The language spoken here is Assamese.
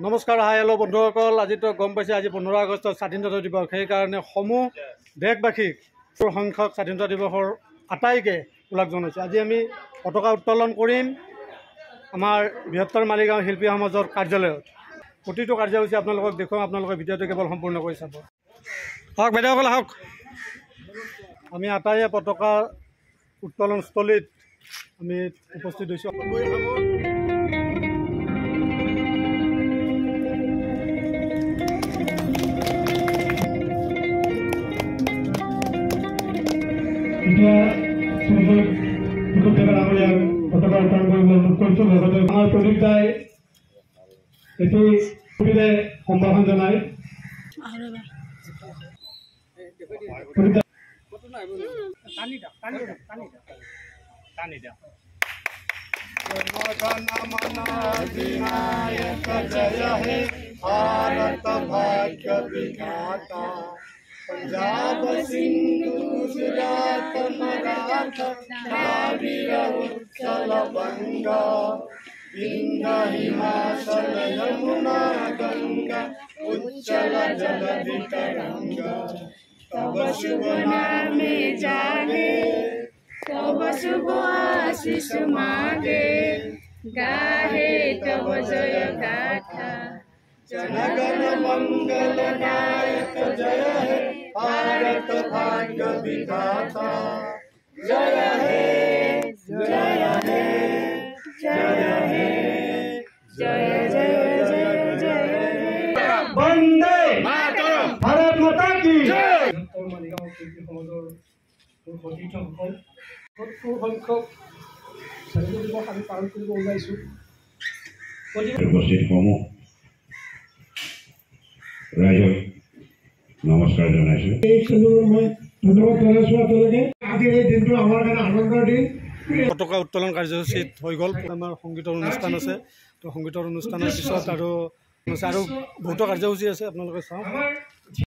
নমস্কাৰ হাই হেল্ল' বন্ধুসকল, আজিতো গম পাইছে আজি 15 আগষ্ট স্বাধীনতা দিৱস। সেইকাৰণে সমূহ দেশবাসীক সংখ্যক স্বাধীনতা দিৱসৰ আটাইকে ওলাক জনাইছোঁ। আজি আমি পতাকা উত্তোলন কৰিম আমাৰ বৃহত্তৰ মালিগাঁও শিল্পী সমাজৰ কাৰ্যালয়ত। প্ৰতিটো কাৰ্যসূচী আপোনালোকক দেখুৱাম, আপোনালোকে ভিডিঅ'টো কেৱল সম্পূৰ্ণ কৰি চাব। হওক বাইদেউসকল আহক, আমি আটাইয়ে পতাকা উত্তোলন স্থলীত আমি উপস্থিত হৈছোঁ। পতাকা উত্তোলন কৰিব অনুৰোধ কৰিছোঁ। লগতে আমাৰ প্ৰদীপ দাই এটি সুবিধে সম্ভাষণ জনাই। पंजाब सिंधु गुजरात मराठा द्राविड़ उत्कल बंगा विंध्य हिमाचल यमुना गंगा उच्चल जलधि तरंगा तब शुभ नामे जागे तब शुभ आशीष मागे गाहे तब जय गाथा जनगण मंगलदायक जय हे भारत भाग्य विधाता जय हे जय हे जय हे जय जय जय जय वंदे मातरम भारत माता की जय। मालिगाঁও শিল্পী সমাজৰ সতীৰ্থসকল, সত্তৰ সংখ্যক স্বাধীনতা দিৱস আমি পালন কৰিব ওলাইছোঁ। উপস্থিতসমূহ ৰাইজক নমস্কাৰ জনাইছোঁ। মই ধন্যবাদ জনাইছোঁ আপোনালোকে। আজিৰ এই দিনটো আমাৰ কাৰণে আনন্দৰ দিন। পতাকা উত্তোলন কাৰ্যসূচীত হৈ গ'ল। আমাৰ সংগীতৰ অনুষ্ঠান আছে, তো সংগীতৰ অনুষ্ঠানৰ পিছত আৰু বহুতো কাৰ্যসূচী আছে, আপোনালোকে চাওক।